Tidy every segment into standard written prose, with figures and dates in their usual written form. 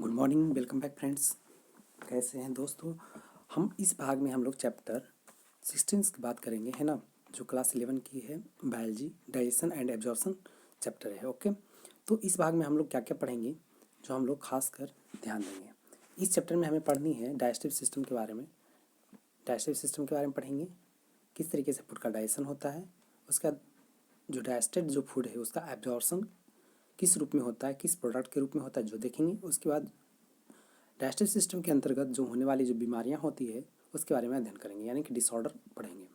Good morning, welcome back friends. कैसे हैं दोस्तों? हम इस भाग में हम लोग चैप्टर 16 की बात करेंगे, है ना, जो क्लास 11 की है, biology digestion and absorption chapter है। ओके, तो इस भाग में हम लोग क्या क्या पढ़ेंगे जो हम लोग खास कर ध्यान देंगे। इस चैप्टर में हमें पढ़नी है डाइजेस्टिव सिस्टम के बारे में। डाइजेस्टिव सिस्टम के बारे में पढ़ेंगे, किस तरीके से फूड का डाइजेशन होता है, उसका जो डाइजेस्टेड जो फूड है उसका एब्जॉर्प्शन किस रूप में होता है, किस प्रोडक्ट के रूप में होता है, जो देखेंगे। उसके बाद डाइजेस्टिव सिस्टम के अंतर्गत जो होने वाली जो बीमारियां होती है उसके बारे में अध्ययन करेंगे, यानी कि डिसऑर्डर पढ़ेंगे।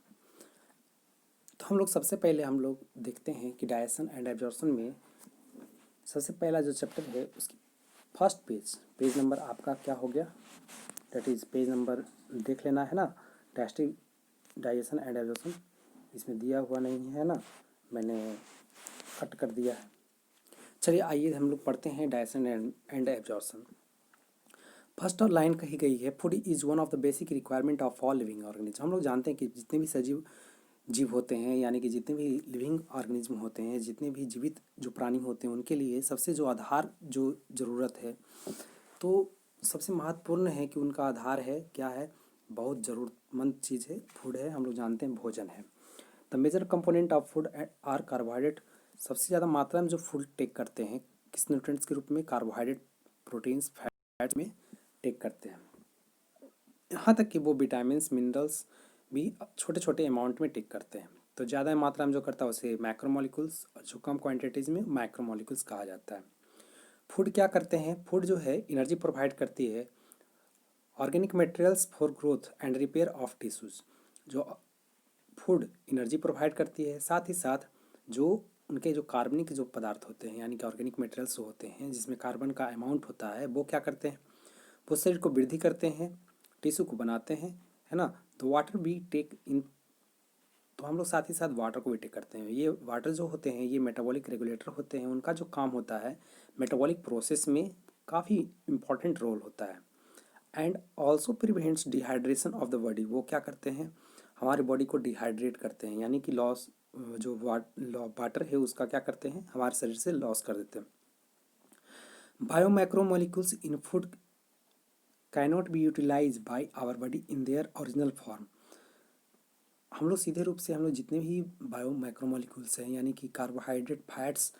तो हम लोग सबसे पहले हम लोग देखते हैं कि डाइजेशन एंड एब्जॉर्प्शन में सबसे पहला जो चैप्टर है उसकी फर्स्ट पेज नंबर आपका क्या हो गया, डेट इज पेज नंबर देख लेना है ना। डाइजेस्टिव डाइजेशन एंड एब्जॉर्प्शन इसमें दिया हुआ नहीं है ना, मैंने कट कर दिया है। चलिए आइए हम लोग पढ़ते हैं डाइजेशन एंड एब्जॉर्प्शन। फर्स्ट और लाइन कही गई है, food is one of the basic requirement of all living organism. हम लोग जानते हैं कि जितने भी सजीव जीव होते हैं, यानी कि जितने भी लिविंग ऑर्गेनिज्म होते हैं, जितने भी जीवित जो प्राणी होते हैं, उनके लिए सबसे जो आधार जो ज़रूरत है, तो सबसे महत्वपूर्ण है कि उनका आधार है क्या है, बहुत ज़रूरतमंद चीज़ है, फूड है। हम लोग जानते हैं भोजन है। The major component of food are carbohydrate. सबसे ज़्यादा मात्रा में जो फूड टेक करते हैं किस न्यूट्रिएंट्स के रूप में, कार्बोहाइड्रेट, प्रोटीन्स, फैट्स में टेक करते हैं। यहाँ तक कि वो विटामिन्स मिनरल्स भी छोटे छोटे अमाउंट में टेक करते हैं। तो ज़्यादा मात्रा में जो करता है उसे मैक्रोमोलिकुल्स, और जो कम क्वांटिटीज़ में माइक्रोमोलिकुल्स कहा जाता है। फूड क्या करते हैं? फूड जो है एनर्जी प्रोवाइड करती है, organic materials for growth and repair of tissues. जो फूड एनर्जी प्रोवाइड करती है, साथ ही साथ जो उनके जो कार्बनिक जो पदार्थ होते हैं, यानी कि ऑर्गेनिक मटेरियल्स होते हैं जिसमें कार्बन का अमाउंट होता है, वो क्या करते हैं, वो शरीर को वृद्धि करते हैं, टिश्यू को बनाते हैं, है ना। तो वाटर भी टेक इन, तो हम लोग साथ ही साथ वाटर को भी टेक करते हैं। ये वाटर जो होते हैं ये मेटाबॉलिक रेगुलेटर होते हैं, उनका जो काम होता है मेटाबॉलिक प्रोसेस में काफ़ी इम्पॉर्टेंट रोल होता है। And also prevents dehydration of the body. वो क्या करते हैं, हमारे बॉडी को डिहाइड्रेट करते हैं, यानी कि लॉस जो वाटर है उसका क्या करते हैं, हमारे शरीर से लॉस कर देते हैं। Biomacromolecules in food cannot be utilize by our body in their original form. हम लोग सीधे रूप से हम लोग जितने भी बायोमैक्रोमोलिक्यूल्स हैं, यानी कि कार्बोहाइड्रेट, फैट्स,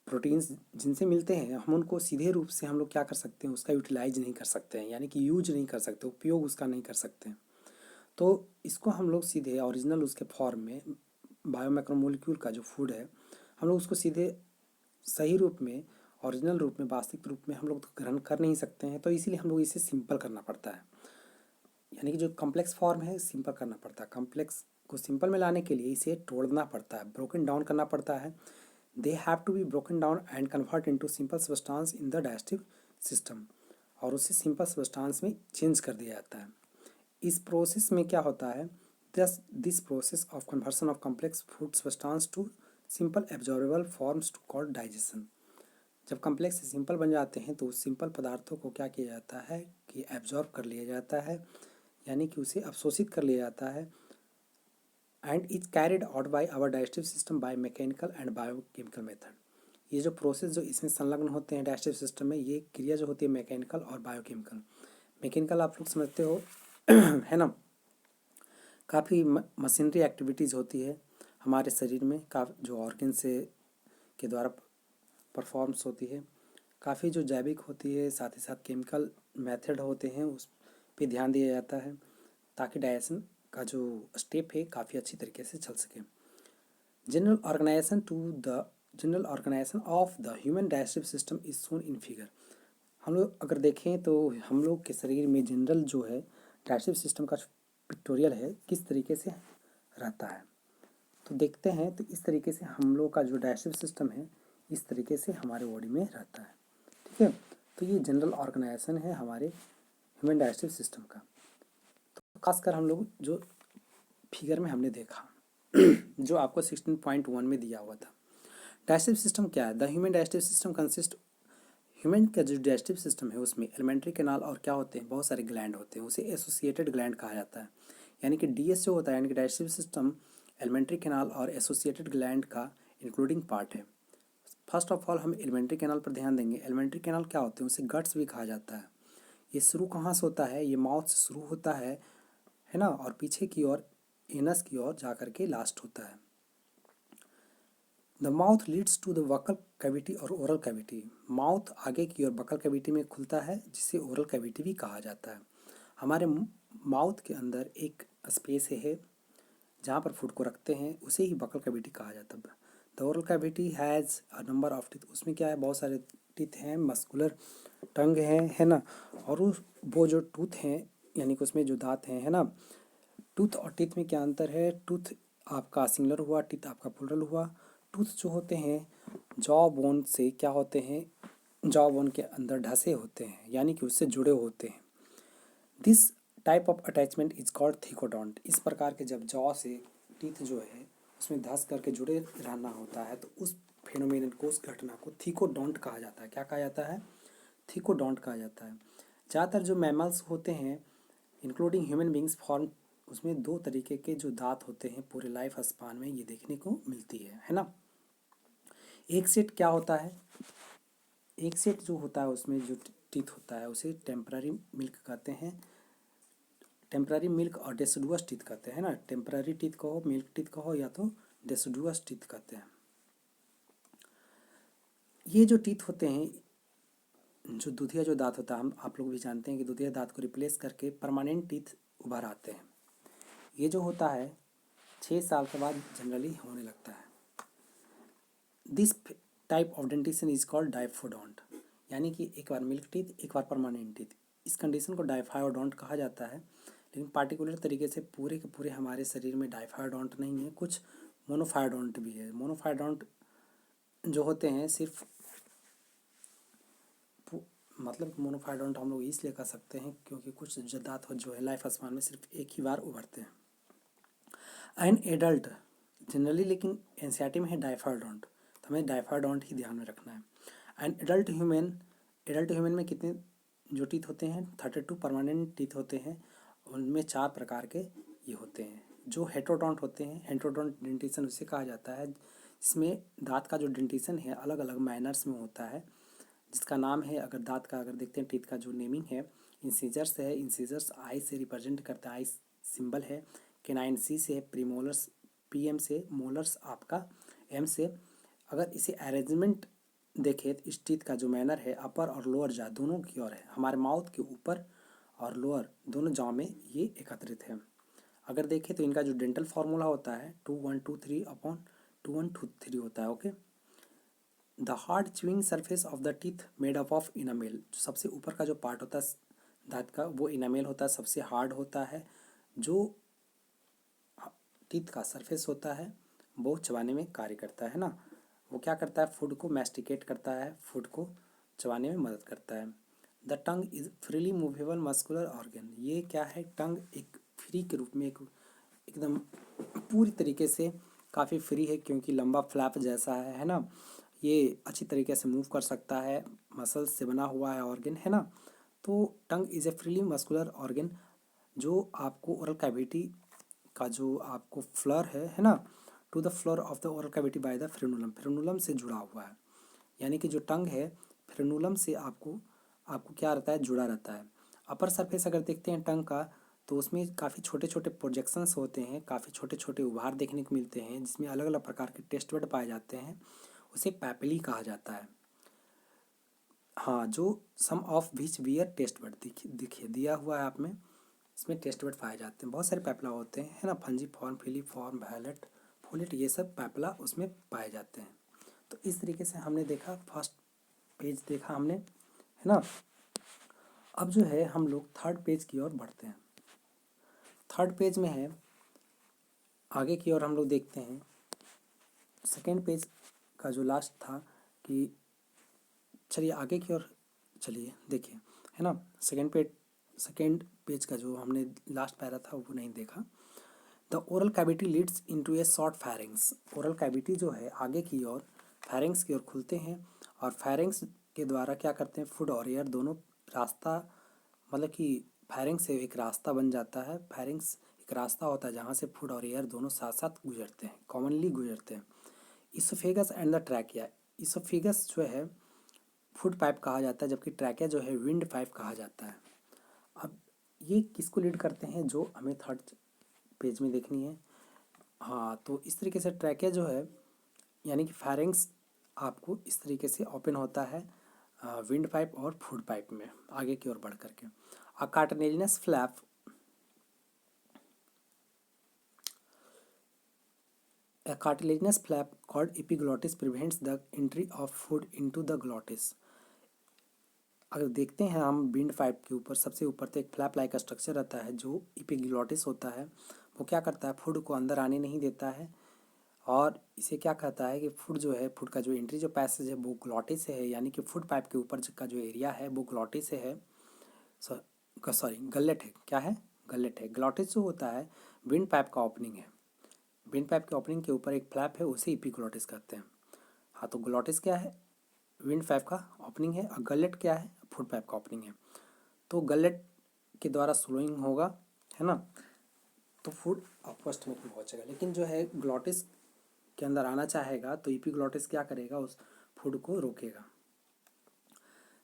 प्रोटीन्स जिनसे मिलते हैं, हम उनको सीधे रूप से हम लोग क्या कर सकते हैं, उसका यूटिलाइज नहीं कर सकते हैं, यानी कि यूज नहीं कर सकते, उपयोग उसका नहीं कर सकते हैं। तो इसको हम लोग सीधे ओरिजिनल उसके फॉर्म में बायोमैक्रोमोलिक्यूल का जो फूड है, हम लोग उसको सीधे सही रूप में, ओरिजिनल रूप में, वास्तविक रूप में हम लोग तो ग्रहण कर नहीं सकते हैं। तो इसीलिए हम लोग इसे सिंपल करना पड़ता है, यानी कि जो कॉम्प्लेक्स फॉर्म है सिंपल करना पड़ता है। कॉम्प्लेक्स को सिंपल में लाने के लिए इसे तोड़ना पड़ता है, ब्रोकन डाउन करना पड़ता है। They have to be broken down and convert into simple substance in the digestive system, और उसे सिंपल सब्सटेंस में चेंज कर दिया जाता है। इस प्रोसेस में क्या होता है, this process of conversion of complex food substance to simple absorbable forms to called digestion. जब कॉम्प्लेक्स से सिंपल बन जाते हैं तो उस सिंपल पदार्थों को क्या किया जाता है कि एब्जॉर्ब कर लिया जाता है, यानी कि उसे अवशोषित कर लिया जाता है। And is carried out by our digestive system by mechanical and biochemical method. ये जो प्रोसेस जो इसमें संलग्न होते हैं डाइजेस्टिव सिस्टम में, ये क्रिया जो होती है मैकेनिकल और बायोकेमिकल। मैकेनिकल आप लोग समझते हो है ना, काफ़ी मशीनरी एक्टिविटीज़ होती है हमारे शरीर में, काफ़ी जो ऑर्गन से के द्वारा परफॉर्म्स होती है, काफ़ी जो जैविक होती है, साथ ही साथ केमिकल मेथड होते हैं, उस पे ध्यान दिया जाता है ताकि डाइजेशन का जो स्टेप है काफ़ी अच्छी तरीके से चल सके। General organisation of the human digestive system is shown in figure. हम लोग अगर देखें तो हम लोग के शरीर में जनरल जो है डाइजेस्टिव सिस्टम का पिक्टोरियल है किस तरीके से रहता है, तो देखते हैं। तो इस तरीके से हम लोग का जो डाइजेस्टिव सिस्टम है इस तरीके से हमारे बॉडी में रहता है, ठीक है। तो ये जनरल ऑर्गेनाइजेशन है हमारे ह्यूमन डाइजेस्टिव सिस्टम का। तो खासकर हम लोग जो फिगर में हमने देखा जो आपको 16.1 में दिया हुआ था। डाइजेस्टिव सिस्टम क्या है? The human digestive system consist, human का जो डाइजेस्टिव सिस्टम है उसमें एलिमेंट्री कैनाल और क्या होते हैं, बहुत सारे ग्लैंड होते हैं, उसे एसोसिएटेड ग्लैंड कहा जाता है। यानी कि डीएस जो होता है, यानी कि डाइजेस्टिव सिस्टम एलिमेंट्री कैनाल और एसोसिएटेड ग्लैंड का इंक्लूडिंग पार्ट है। फर्स्ट ऑफ ऑल हम एलिमेंट्री कैनाल पर ध्यान देंगे। एलिमेंट्री कैनाल क्या होते हैं, उसे गट्स भी कहा जाता है। ये शुरू कहाँ से होता है, ये माउथ से शुरू होता है ना, और पीछे की ओर एनस की ओर जा करके लास्ट होता है। The mouth leads to the buccal cavity और ओरल कैविटी। माउथ आगे की ओर बकल कैविटी में खुलता है, जिसे ओरल कैविटी भी कहा जाता है। हमारे माउथ के अंदर एक स्पेस है जहाँ पर फूड को रखते हैं, उसे ही बकल कैविटी कहा जाता है। The oral cavity has a number of teeth. उसमें क्या है, बहुत सारे टीथ हैं, मस्कुलर टंग है ना, और वो जो टूथ हैं, यानी कि उसमें जो दांत हैं, है ना। टूथ और टीथ में क्या अंतर है, टूथ आपका सिंगुलर हुआ, टीथ आपका प्लूरल हुआ। टूथ जो होते हैं जॉ बोन से क्या होते हैं, जॉ बोन के अंदर ढसे होते हैं, यानी कि उससे जुड़े होते हैं। This type of attachment is called thecodont. इस प्रकार के जब जॉ से टीथ जो है उसमें धस करके जुड़े रहना होता है, तो उस फेनोमेनन को, उस घटना को थिकोडोंट कहा जाता है। क्या कहा जाता है, थिकोडोंट कहा जाता है। ज़्यादातर जो मैमल्स होते हैं इंक्लूडिंग ह्यूमन बींग्स फॉर्म, उसमें 2 तरीके के जो दांत होते हैं पूरे लाइफ स्पान में ये देखने को मिलती है ना। एक सेट क्या होता है, एक सेट जो होता है उसमें जो टीथ होता है उसे टेम्पररी मिल्क कहते हैं। टेम्पररी मिल्क और डेसिडुअस टीथ कहते हैं ना। टेम्पररी टीथ कहो, मिल्क टीथ कहो, या तो डेसिडुअस टीथ कहते हैं। ये जो टीथ होते हैं, जो दूधिया जो दांत होता है, हम आप लोग भी जानते हैं कि दूधिया दांत को रिप्लेस करके परमानेंट टीथ उभर आते हैं। ये जो होता है 6 साल के बाद जनरली होने लगता है। This type of dentition is called diphyodont, यानी कि एक बार मिल्क टीथ, एक बार परमानेंट टीथ। इस कंडीशन को डाइफायोडोंट कहा जाता है। लेकिन पार्टिकुलर तरीके से पूरे के पूरे हमारे शरीर में डाइफायोडोंट नहीं है, कुछ मोनोफायोडोंट भी है। मोनोफायोडोंट जो होते हैं सिर्फ, मतलब मोनोफायोडोंट हम लोग इसलिए कह सकते हैं क्योंकि कुछ दांत जो है लाइफ स्पान में सिर्फ एक ही बार उभरते हैं। एन एडल्ट जनरली, लेकिन एनसीईआरटी में है डाइफायोडोंट, तो हमें डाइफायोडोंट ही ध्यान में रखना है। एन एडल्ट ह्यूमन में कितने जो टीथ होते हैं, 32 परमानेंट टीथ होते हैं। उनमें 4 प्रकार के ये होते हैं। जो हेटेरोडोंट होते हैं, हेटेरोडोंट डेंटिशन उसे कहा जाता है, इसमें दांत का जो डेंटिशन है अलग अलग मैनर्स में होता है, जिसका नाम है, अगर दांत का अगर देखते हैं टीथ का जो नेमिंग है, इंसीजर्स है। इंसीजर्स आई से रिप्रेजेंट करता है, आई सिंबल है। केनाइन सी से है, प्रीमोलर्स पी एम से, मोलर्स आपका एम से। अगर इसे अरेंजमेंट देखें तो इस टीथ का जो मैनर है अपर और लोअर जा दोनों की ओर है। हमारे माउथ के ऊपर और लोअर दोनों जाओ में ये एकत्रित है। अगर देखें तो इनका जो डेंटल फार्मूला होता है 2123 अपॉन 2123 होता है। Okay. The hard chewing surface of the teeth made up of enamel. जो सबसे ऊपर का जो पार्ट होता है दांत का, वो इनामेल होता है, सबसे हार्ड होता है। जो टीथ का सरफेस होता है वो चबाने में कार्य करता है ना। वो क्या करता है, फूड को मैस्टिकेट करता है, फूड को चबाने में मदद करता है। The tongue is freely movable muscular organ. ये क्या है, टंग एक फ्री के रूप में एकदम पूरी तरीके से काफ़ी फ्री है, क्योंकि लंबा फ्लैप जैसा है ना। ये अच्छी तरीके से मूव कर सकता है, मसल्स से बना हुआ है ऑर्गन, है ना। तो टंग is a freely muscular organ, जो आपको ओरल कैविटी का जो आपको फ्लोर है ना, to the floor of the oral cavity by the frenulum, frenulum से जुड़ा हुआ है। यानी कि जो टंग है फ्रेनुलम से आपको आपको क्या रहता है, जुड़ा रहता है। अपर सरफेस अगर देखते हैं टंग का, तो उसमें काफ़ी छोटे छोटे प्रोजेक्शंस होते हैं, काफ़ी छोटे छोटे उभार देखने को मिलते हैं, जिसमें अलग अलग प्रकार के टेस्ट बड पाए जाते हैं। उसे पैपिली कहा जाता है। हाँ, जो some of which were taste bud दिखिए दिया हुआ है आप में, इसमें टेस्ट बड पाए जाते हैं। बहुत सारे पैपला होते हैं, है ना, fungiform, filiform, vallate, foliate, ये सब पैपला उसमें पाए जाते हैं। तो इस तरीके से हमने देखा, फर्स्ट पेज देखा हमने, है ना। अब जो है हम लोग थर्ड पेज की ओर बढ़ते हैं। थर्ड पेज में है, आगे की ओर हम लोग देखते हैं। सेकेंड पेज का जो लास्ट था कि, चलिए आगे की ओर चलिए देखिए, है ना। सेकेंड पेज का जो हमने लास्ट पैरा था वो नहीं देखा। The oral cavity Leeds into A short फैरिंग्स। Oral cavity जो है आगे की ओर फैरिंग्स की ओर खुलते हैं, और फैरिंग्स के द्वारा क्या करते हैं, फूड और एयर दोनों रास्ता, मतलब कि फैरिंग्स से एक रास्ता बन जाता है। फैरिंग्स एक रास्ता होता है जहाँ से फूड और एयर दोनों साथ साथ गुजरते हैं, कॉमनली गुजरते हैं। Oesophagus and the trachea, oesophagus जो है फूड पाइप कहा जाता है, जबकि ट्रैकिया जो है विंड पाइप कहा जाता है। अब ये किसको लीड करते हैं, जो हमें थर्ड पेज में देखनी है। हाँ, तो इस तरीके से ट्रैकिया जो है यानी कि फैरिंग्स आपको इस तरीके से ओपन होता है विंड पाइप और फूड पाइप में आगे की ओर बढ़ करके। A cartilaginous flap A cartilaginous flap called epiglottis prevents the entry of food into the glottis. अगर देखते हैं हम विंड पाइप के ऊपर सबसे ऊपर तो एक फ्लैप लाइक स्ट्रक्चर रहता है जो इपिग्लॉटिस होता है। वो क्या करता है, फूड को अंदर आने नहीं देता है और इसे क्या कहता है कि फूड जो है, फूड का जो एंट्री जो पैसेज है वो ग्लॉटिस से है, यानी कि फूड पाइप के ऊपर का जो एरिया है वो ग्लॉटिस से है। सॉरी गलेट है, क्या है, गलेट है। ग्लॉटिस जो होता है विंड पाइप का ओपनिंग है। विंड पाइप के ओपनिंग के ऊपर एक फ्लैप है, उसे इपिग्लॉटिस कहते हैं। हाँ, तो ग्लॉटिस क्या है, विंड पाइप का ओपनिंग है, और गलेट क्या है, फूड पाइप का ओपनिंग है। तो गलेट के द्वारा स्लोइंग होगा, है ना, तो फूड आपको स्टमक में पहुंचेगा। लेकिन जो है ग्लॉटिस के अंदर आना चाहेगा तो इपिग्लॉटिस क्या करेगा, उस फूड को रोकेगा।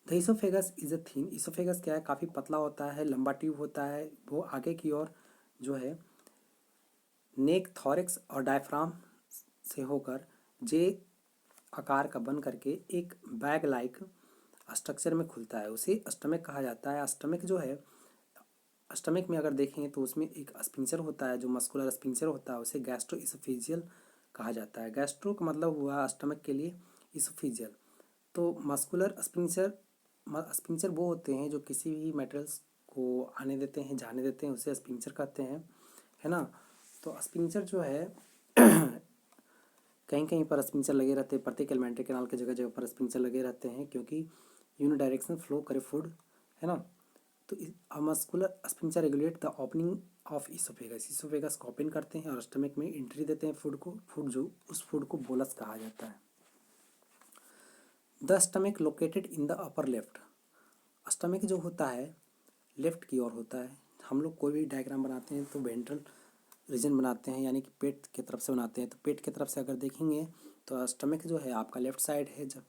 The oesophagus is a thin, oesophagus क्या है, काफ़ी पतला होता है, लंबा ट्यूब होता है। वो आगे की ओर जो है नेक, थॉरिक्स और डायफ्राम से होकर जे आकार का बन करके एक बैग लाइक स्ट्रक्चर में खुलता है, उसे स्टमक कहा जाता है। स्टमक जो है, स्टमक में अगर देखें तो उसमें एक स्पिंचर होता है, जो मस्कुलर स्पिंचर होता है, उसे गैस्ट्रो इसोफेजियल कहा जाता है। गैस्ट्रो का मतलब हुआ स्टमक के लिए, इसोफेजियल तो मस्कुलर स्पिंचर। स्पिंचर वो होते हैं जो किसी भी मेटल्स को आने देते हैं, जाने देते हैं, उसे स्पिंचर कहते हैं, है ना। तो स्पिंचर जो है कहीं कहीं पर स्पिंचर लगे रहते हैं, प्रत्येक एलिमेंट्री कैनाल के जगह जगह पर स्पिंचर लगे रहते हैं, क्योंकि यूनिडायरेक्शनल फ्लो करे फूड, है ना। तो muscular sphincter regulate the opening of oesophagus, oesophagus को ओपन करते हैं और स्टमक में एंट्री देते हैं फूड को। फूड जो, उस फूड को बोलस कहा जाता है। The stomach located in the upper left, stomach जो होता है लेफ्ट की ओर होता है। हम लोग कोई भी डायग्राम बनाते हैं तो वेंट्रल रीजन बनाते हैं, यानी कि पेट की तरफ से बनाते हैं। तो पेट की तरफ से अगर देखेंगे तो स्टमक जो है आपका लेफ्ट साइड है, जब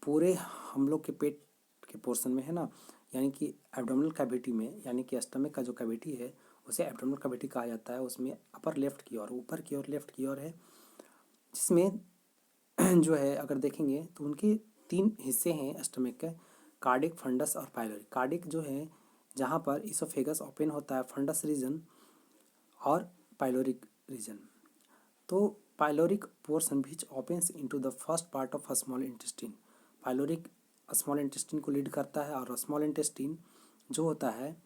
पूरे हम लोग के पेट के पोर्शन में, है ना, यानी कि एब्डोमिनल कैविटी में, यानी कि स्टमक का जो कैविटी है उसे एब्डोमिनल कैविटी कहा जाता है। उसमें अपर लेफ्ट की ओर, ऊपर की ओर, लेफ्ट की ओर है, जिसमें जो है अगर देखेंगे तो उनके तीन हिस्से हैं स्टमक के, कार्डिक, फंडस और पाइलोरिक। कार्डिक जो है जहाँ पर इसोफेगस ओपन होता है, फंडस रीजन और पाइलोरिक रीजन। तो pyloric portion which opens into the first part of small intestine, pyloric small intestine को लीड करता है। और स्मॉल इंटेस्टिन जो होता है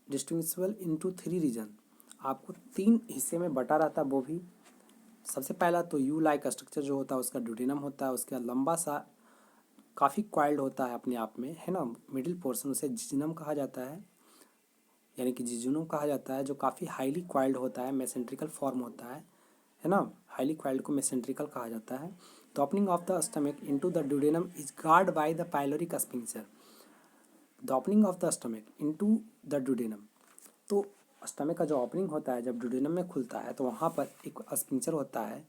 डिस्टिंग्विशेबल इनटू 3 रीजन, आपको 3 हिस्से में बटा रहता है। वो भी सबसे पहला तो यू लाइक स्ट्रक्चर जो होता है उसका ड्यूडेनम होता है, उसके बाद लंबा सा काफ़ी क्वाइल्ड होता है अपने आप में, है ना, मिडिल पोर्शन, उसे जिजनम कहा जाता है, यानी कि जिजुनम कहा जाता है, जो काफ़ी हाईली क्वाइल्ड होता है, मेसेंट्रिकल फॉर्म होता है ना। हाईली क्वाइल्ड को मेसेंट्रिकल कहा जाता है। The opening of the stomach into the duodenum is guard by the pyloric sphincter. The opening of the stomach into the duodenum, तो स्टमक का जो ओपनिंग होता है जब ड्यूडेनम में खुलता है तो वहाँ पर एक स्पिंक्चर होता है।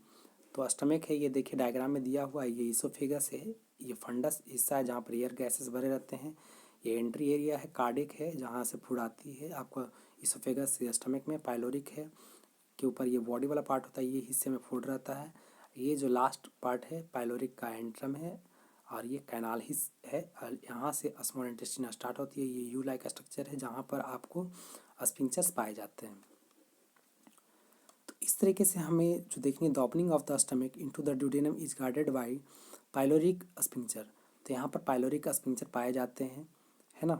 तो स्टमक है, ये देखिए डायग्राम में दिया हुआ है, ये इसोफेगस है, ये फंडस हिस्सा है जहाँ पर एयर गैसेस भरे रहते हैं, ये एंट्री एरिया है, कार्डिक है जहाँ से फूड आती है आपको इसोफेगस से स्टमक में, पाइलोरिक है के ऊपर ये बॉडी वाला पार्ट होता है, ये हिस्से में फूड रहता है। ये जो लास्ट पार्ट है पाइलोरिक का एंट्रम है, और ये कैनाल हिस्स है, और यहाँ से स्मॉल इंटेस्टिन स्टार्ट होती है। ये यू लाइक स्ट्रक्चर है जहाँ पर आपको स्पिंक्चर्स पाए जाते हैं। तो इस तरीके से हमें जो देखनी है, the opening of the stomach into the duodenum is guarded by pyloric sphincter, तो यहाँ पर पाइलोरिक स्पिंक्चर पाए जाते हैं, है ना।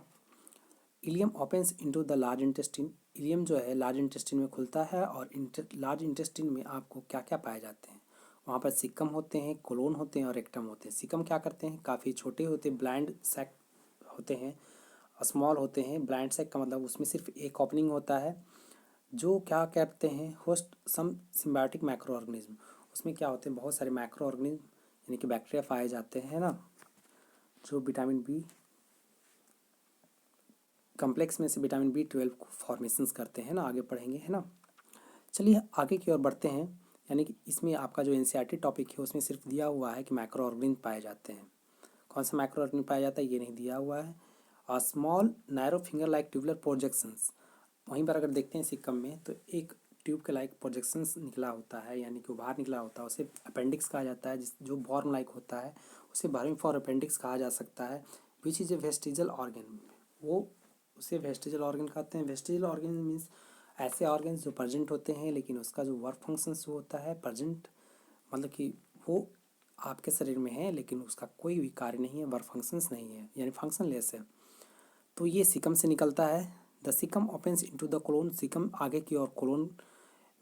Ileum opens into the large intestine, ileum जो है लार्ज इंटेस्टिन में खुलता है, और लार्ज इंटेस्टिन में आपको क्या क्या पाए जाते हैं, वहाँ पर सिकम होते हैं, कोलोन होते हैं और रेक्टम होते हैं। सिकम क्या करते हैं, काफ़ी छोटे होते हैं, ब्लाइंड सैक होते हैं, स्मॉल होते हैं। ब्लाइंड सैक का मतलब उसमें सिर्फ एक ओपनिंग होता है, जो क्या कहते हैं, होस्ट सम सिम्बायोटिक माइक्रो ऑर्गेनिज्म, उसमें क्या होते हैं, बहुत सारे माइक्रो ऑर्गेनिज्म यानी कि बैक्टीरिया पाए जाते हैं ना, जो विटामिन बी कम्प्लेक्स में से विटामिन B12 को फॉर्मेशंस करते हैं ना, आगे पढ़ेंगे, है ना। चलिए आगे की ओर बढ़ते हैं। यानी कि इसमें आपका जो एनसीईआरटी टॉपिक है उसमें सिर्फ दिया हुआ है कि माइक्रो ऑर्गेनिज्म पाए जाते हैं। कौन सा माइक्रो ऑर्गेनिज्म पाया जाता है ये नहीं दिया हुआ है। और small narrow finger like tubular projections, वहीं पर अगर देखते हैं सिक्कम में तो एक ट्यूब के लाइक प्रोजेक्शंस निकला होता है, यानी कि बाहर निकला होता है, उसे अपेंडिक्स कहा जाता है। जिस जो बॉर्न लाइक होता है उसे बारहवीं फॉर अपेंडिक्स कहा जा सकता है। Which is a vestigial organ, वो उसे वेस्टिजल ऑर्गन कहते हैं। वेस्टिजल ऑर्गन मीन्स ऐसे ऑर्गन जो प्रजेंट होते हैं लेकिन उसका जो वर्क फंक्शंस जो होता है प्रजेंट, मतलब कि वो आपके शरीर में है लेकिन उसका कोई भी कार्य नहीं है, वर्क फंक्शंस नहीं है, यानी फंक्शनलेस है। तो ये सिकम से निकलता है। The caecum opens into the colon, caecum आगे की ओर कोलोन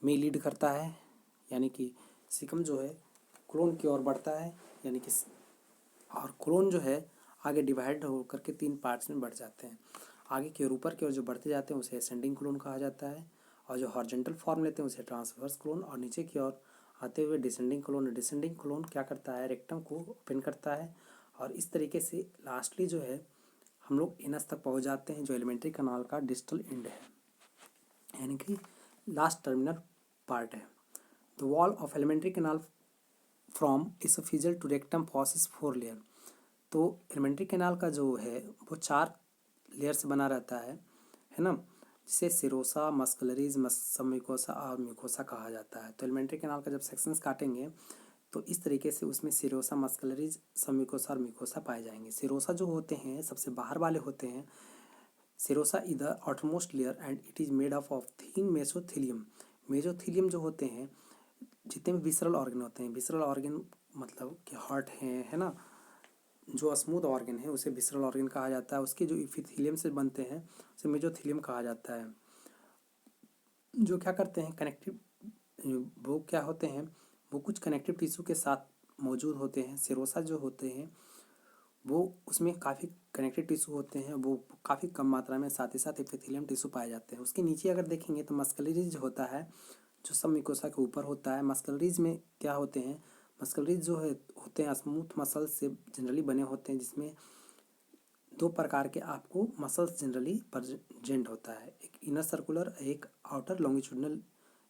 में लीड करता है, यानी कि सिकम जो है कोलोन की ओर बढ़ता है, यानी कि और कोलोन जो है आगे डिवाइड होकर के 3 पार्ट्स में बढ़ जाते हैं। आगे की ओर ऊपर की ओर जो बढ़ते जाते हैं उसे असेंडिंग कोलोन कहा जाता है, और जो हॉरिजॉन्टल फॉर्म लेते हैं उसे ट्रांसवर्स कोलोन, और नीचे की ओर आते हुए डिसेंडिंग कोलोन। डिसेंडिंग कोलोन क्या करता है, रेक्टम को ओपन करता है, और इस तरीके से लास्टली जो है हम लोग एनस तक पहुंच जाते हैं जो एलिमेंट्री कनाल का डिस्टल एंड है, यानी कि लास्ट टर्मिनल पार्ट है। The wall of alimentary canal from oesophageal to rectum possess 4 layer. तो एलिमेंट्री कैनाल का जो है वो 4 लेयर से बना रहता है ना, जिसे सिरोसा, मस्कुलरीज, सबम्यूकोसा और म्यूकोसा कहा जाता है। तो एलिमेंट्री कैनाल का जब सेक्शंस काटेंगे तो इस तरीके से उसमें सिरोसा, मस्कुलरीज, सबम्यूकोसा और म्यूकोसा पाए जाएंगे। सिरोसा जो होते हैं सबसे बाहर वाले होते हैं। Serosa is the outermost layer and it is made up of thin mesothelium. Mesothelium जो होते हैं, जितने भी विसरल ऑर्गन होते हैं, विसरल ऑर्गन मतलब कि हार्ट है ना, जो स्मूथ ऑर्गन है उसे विसरल ऑर्गन कहा जाता है। उसके जो इपिथेलियम से बनते हैं उसे मेसोथिलियम कहा जाता है। जो क्या करते हैं कनेक्टिव, वो क्या होते हैं, वो कुछ कनेक्टिव टिश्यू के साथ मौजूद होते हैं। सिरोसा जो होते हैं वो उसमें काफ़ी कनेक्टिव टिश्यू होते हैं, वो काफ़ी कम मात्रा में, साथ ही साथ एपिथेलियम टिश्यू पाए जाते हैं। उसके नीचे अगर देखेंगे तो मस्कुलरीज होता है जो सब म्यूकोसा के ऊपर होता है। मस्कुलरीज में क्या होते हैं, मस्कुलरीज जो है होते हैं स्मूथ मसल्स से जनरली बने होते हैं, जिसमें 2 प्रकार के आपको मसल्स जनरली प्रेजेंट होता है, एक इनर सर्कुलर, एक आउटर लॉन्गिट्यूडनल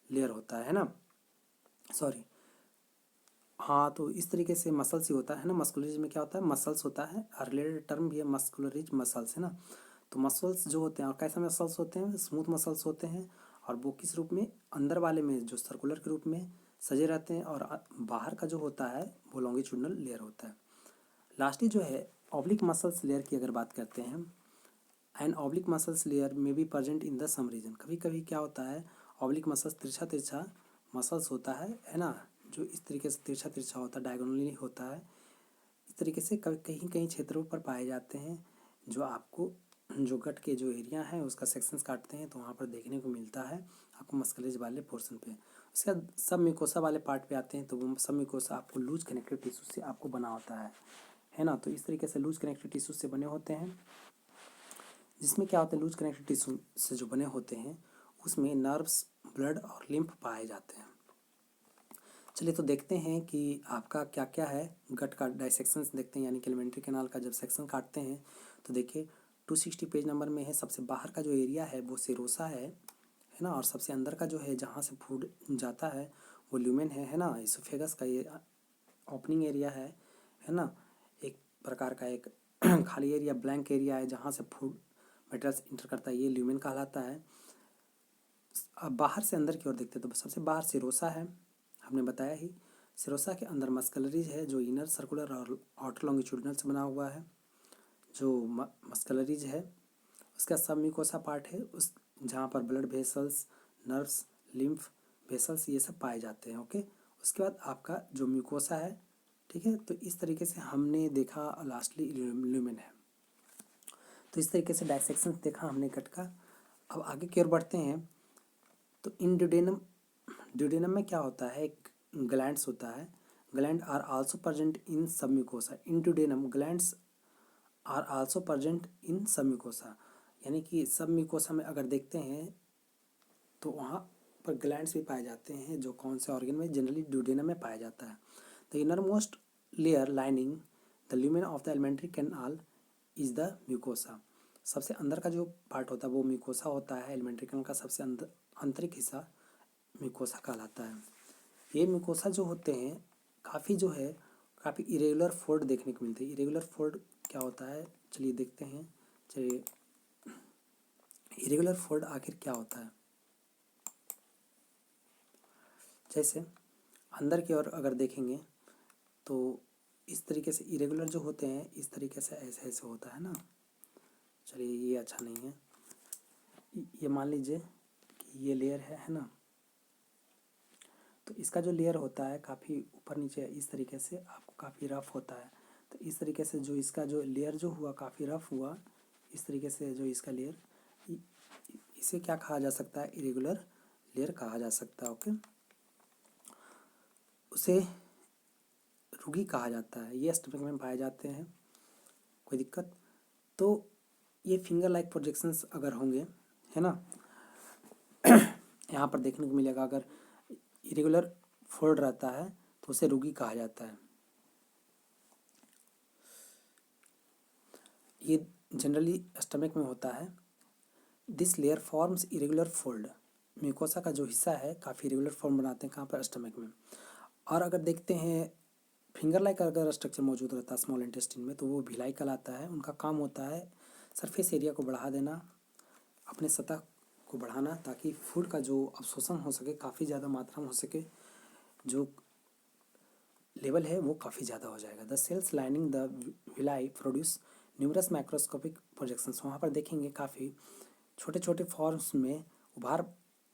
लेयर होता है ना, सॉरी, हाँ। तो इस तरीके से मसल्स ही होता है ना, मस्कुलरीज में क्या होता है, मसल्स होता है, रिलेटेड टर्म भी है मस्कुलरीज मसल्स, है ना। तो मसल्स जो होते हैं, और कैसे मसल्स होते हैं, स्मूथ मसल्स होते हैं, और वो किस रूप में, अंदर वाले में जो सर्कुलर के रूप में सजे रहते हैं, और बाहर का जो होता है वो लॉन्गिट्यूडनल लेयर होता है। लास्टली जो है ऑब्लिक मसल्स लेयर की अगर बात करते हैं, एंड ऑब्लिक मसल्स लेयर में be present in the some region. कभी कभी क्या होता है, ऑब्लिक मसल्स तिरछा तिरछा मसल्स होता है ना, जो इस तरीके से तिरछा तिरछा होता है, डायगोनली होता है। इस तरीके से कहीं कहीं क्षेत्रों पर पाए जाते हैं, जो आपको जो गट के जो एरिया है उसका सेक्शंस काटते हैं तो वहाँ पर देखने को मिलता है आपको मस्कुलरीज वाले पोर्शन पे। उसके बाद सब म्यूकोसा वाले पार्ट पे आते हैं, तो वो सब म्यूकोसा आपको लूज कनेक्टिव टिश्यू से आपको बना होता है ना। तो इस तरीके से लूज कनेक्टिव टिश्यू से बने होते हैं, जिसमें क्या होता है, लूज कनेक्टिव टिश्यू से जो बने होते हैं उसमें नर्व्स, ब्लड और लिम्फ पाए जाते हैं। चलिए तो देखते हैं कि आपका क्या क्या है, गट का डाइसेक्शन देखते हैं, यानी कि एलिमेंट्री कैनाल का जब सेक्शन काटते हैं तो देखिए 260 पेज नंबर में है। सबसे बाहर का जो एरिया है वो सिरोसा है ना, और सबसे अंदर का जो है जहाँ से फूड जाता है वो ल्यूमेन है ना। इसोफेगस का ये ओपनिंग एरिया है ना, एक प्रकार का एक खाली एरिया, ब्लैंक एरिया है जहाँ से फूड मटेरियल्स इंटर करता है, ये ल्यूमेन कहलाता है। अब बाहर से अंदर की ओर देखते हैं तो सबसे बाहर सिरोसा है, हमने बताया ही। सिरोसा के अंदर मस्कुलरीज है जो इनर सर्कुलर और आउटर लॉन्गिट्यूडनल से बना हुआ है, जो मस्कुलरीज है। उसका सब म्यूकोसा पार्ट है, उस जहाँ पर blood vessels, nerves, lymph vessels ये सब पाए जाते हैं। ओके, उसके बाद आपका जो म्यूकोसा है, ठीक है। तो इस तरीके से हमने देखा, लास्टली ल्यूमेन है। तो इस तरीके से डायसेक्शन देखा हमने गट का। अब आगे की ओर बढ़ते हैं तो इन ड्यूडेनम, ड्यूडेनम में क्या होता है, एक ग्लैंड्स होता है। Gland are also present in submucosa. In duodenum glands are also present in submucosa, यानी कि सब म्यूकोसा में अगर देखते हैं तो वहाँ पर ग्लैंड्स भी पाए जाते हैं, जो कौन से ऑर्गन में, जनरली ड्यूडेनम में पाया जाता है। The inner most layer lining the lumen of the alimentary canal is the mucosa. सबसे अंदर का जो पार्ट होता है वो म्यूकोसा होता है। एलिमेंट्री कैनाल का सबसे आंतरिक हिस्सा म्यूकोसा कहलाता है। ये म्यूकोसा जो होते हैं काफ़ी इरेगुलर फोल्ड देखने को मिलते हैं। इरेगुलर फोल्ड क्या होता है, चलिए देखते हैं। चलिए, इरेगुलर फोल्ड आखिर क्या होता है। जैसे अंदर की ओर अगर देखेंगे तो इस तरीके से इरेगुलर जो होते हैं, इस तरीके से ऐसे ऐसे होता है ना। चलिए, ये अच्छा नहीं है। ये मान लीजिए कि ये लेयर है ना, तो इसका जो लेयर होता है काफ़ी ऊपर नीचे इस तरीके से आपको काफ़ी रफ होता है। तो इस तरीके से जो इसका जो लेयर जो हुआ काफ़ी रफ हुआ, इस तरीके से जो इसका लेयर, इसे क्या कहा जा सकता है, इरेगुलर लेयर कहा जा सकता है। ओके, उसे रुगी कहा जाता है। ये स्टमक में पाए जाते हैं, कोई दिक्कत। तो ये फिंगर लाइक प्रोजेक्शंस अगर होंगे, है ना, यहाँ पर देखने को मिलेगा। अगर इरेगुलर फोल्ड रहता है तो उसे रुगी कहा जाता है। ये जनरली स्टमक में होता है। This layer forms irregular fold. Mucosa का जो हिस्सा है काफ़ी इरेगुलर फॉर्म बनाते हैं, कहाँ पर, स्टमक में। और अगर देखते हैं फिंगर लाइक अगर स्ट्रक्चर मौजूद रहता है स्मॉल इंटेस्टिन में, तो वो भिलाई कहलाता है। उनका काम होता है सरफेस एरिया को बढ़ा देना, अपने सतह को बढ़ाना, ताकि फूड का जो अवशोषण हो सके, काफ़ी ज़्यादा मात्रा में हो सके, जो लेवल है वो काफ़ी ज़्यादा हो जाएगा। The cells lining the villi produce numerous microscopic projections. वहाँ पर देखेंगे काफ़ी छोटे छोटे फॉर्म्स में उभार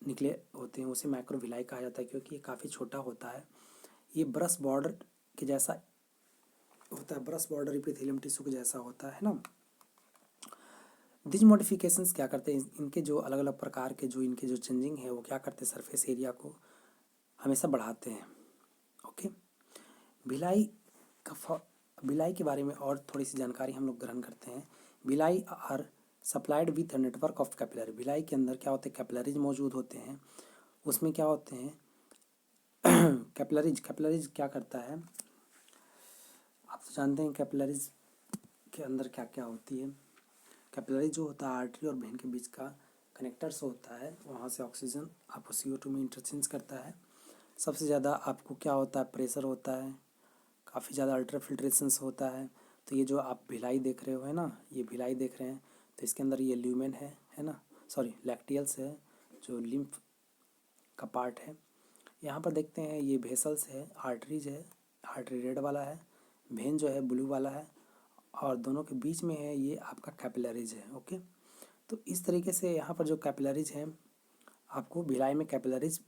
निकले होते हैं, उसे माइक्रोविलाई कहा जाता है, क्योंकि ये काफ़ी छोटा होता है। ये ब्रश बॉर्डर के जैसा होता है, ब्रश बॉर्डर एपिथेलियम टिश्यू के जैसा होता है ना। दिज मॉडिफिकेशंस क्या करते हैं, इनके जो अलग अलग प्रकार के जो इनके जो चेंजिंग है वो क्या करते हैं, सरफेस एरिया को हमेशा बढ़ाते हैं। ओके, भिलाई भिलाई के बारे में और थोड़ी सी जानकारी हम लोग ग्रहण करते हैं। Villi are supplied with network of capillary. Villi के अंदर क्या होते हैं, कैपिलरीज मौजूद होते हैं। उसमें क्या होते हैं कैपिलरीज क्या करता है, आप तो जानते हैं कैपिलरीज के अंदर क्या क्या होती है। कैपिलरी जो होता है आर्टरी और वेन के बीच का कनेक्टर्स होता है, वहाँ से ऑक्सीजन आपको CO2 में इंटरचेंज करता है। सबसे ज़्यादा आपको क्या होता है, प्रेशर होता है, काफ़ी ज़्यादा अल्ट्रा फिल्ट्रेशंस होता है। तो ये जो आप भिलाई देख रहे हो है ना, ये भिलाई देख रहे हैं, तो इसके अंदर ये ल्यूमेन है ना, सॉरी लैक्टियल्स है, जो लिम्फ का पार्ट है। यहाँ पर देखते हैं ये वेसल्स है, आर्टरीज है, आर्टरी रेड वाला है, वेन जो है ब्लू वाला है, और दोनों के बीच में है ये आपका कैपिलरीज है। ओके, तो इस तरीके से यहाँ पर जो कैपिलरीज हैं, आपको भिलाई में कैपिलरीज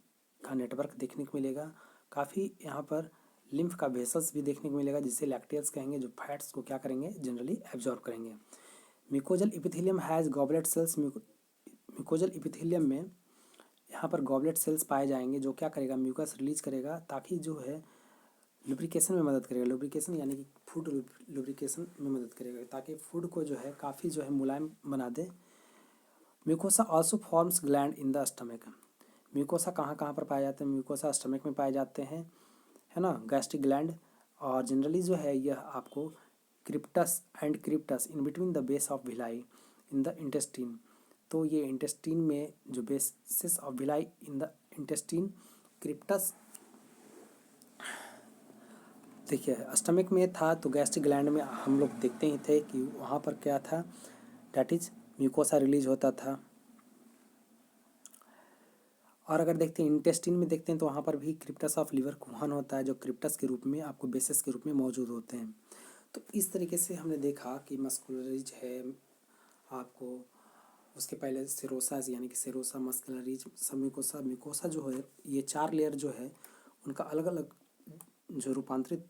का नेटवर्क देखने को मिलेगा। काफ़ी यहाँ पर लिम्फ का वेसल्स भी देखने को मिलेगा, जिससे लैक्टियल्स कहेंगे, जो फैट्स को क्या करेंगे, जनरली एब्जॉर्ब करेंगे। Mucosal epithelium has goblet cells. Mucosal epithelium में यहाँ पर गॉबलेट सेल्स पाए जाएंगे, जो क्या करेगा, म्यूकस रिलीज करेगा, ताकि जो है लुब्रिकेशन में मदद करेगा। लुब्रिकेशन यानी कि फूड लुब्रिकेशन में मदद करेगा, ताकि फूड को जो है काफ़ी जो है मुलायम बना दे। Mucosa also forms gland in the stomach. Mucosa कहाँ कहाँ पर पाए जाते हैं, म्यूकोसा स्टमक में पाए जाते हैं, है ना, गैस्ट्रिक ग्लैंड। और जनरली जो है यह आपको crypts and crypts in between the base of villi in the intestine. तो ये इंटेस्टीन में जो basis of villi in the intestine crypts, देखिए स्टमक में था तो गैस्ट्रिक ग्लैंड में हम लोग देखते ही थे कि वहाँ पर क्या था, डैट इज म्यूकोसा रिलीज होता था। और अगर देखते हैं इंटेस्टिन में देखते हैं तो वहाँ पर भी क्रिप्टस ऑफ लिवर कुहन होता है, जो क्रिप्टस के रूप में आपको बेसिस के रूप में मौजूद होते हैं। तो इस तरीके से हमने देखा कि मस्कुलरिज है आपको, उसके पहले सेरोसा यानी कि सेरोसा, मस्कुलरिज, म्यूकोसा। म्यूकोसा जो है ये 4 लेयर जो है उनका अलग अलग जो रूपांतरित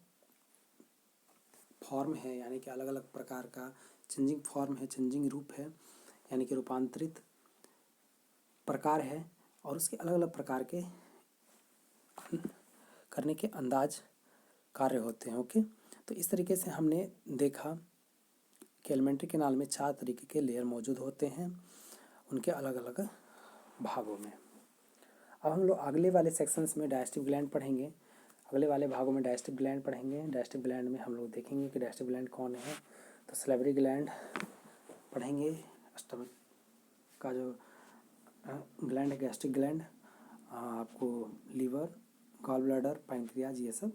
फॉर्म है, यानी कि अलग अलग प्रकार का चेंजिंग फॉर्म है, चेंजिंग रूप है, यानी कि रूपांतरित प्रकार है, और उसके अलग अलग प्रकार के करने के अंदाज कार्य होते हैं। ओके, तो इस तरीके से हमने देखा कि एलिमेंट्री कैनाल में 4 तरीके के लेयर मौजूद होते हैं, उनके अलग अलग भागों में। अब हम लोग अगले वाले सेक्शंस में डाइजेस्टिव ग्लैंड पढ़ेंगे। अगले वाले भागों में डाइजेस्टिव ग्लैंड पढ़ेंगे। डाइजेस्टिव ग्लैंड में हम लोग देखेंगे कि डाइजेस्टिव ग्लैंड कौन है। तो सलेवरी ग्लैंड पढ़ेंगे, स्टमक का जो ग्लैंड है, गैस्ट्रिक ग्लैंड, आपको लीवर, गॉल ब्लैडर, पैंक्रियाज, ये सब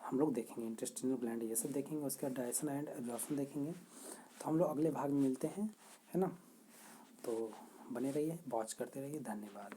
हम लोग देखेंगे। इंटेस्टिनल ग्लैंड ये सब देखेंगे, उसके बाद डाइजेशन एंड एब्जॉर्प्शन देखेंगे। तो हम लोग अगले भाग में मिलते हैं, है ना। तो बने रहिए, वॉच करते रहिए। धन्यवाद।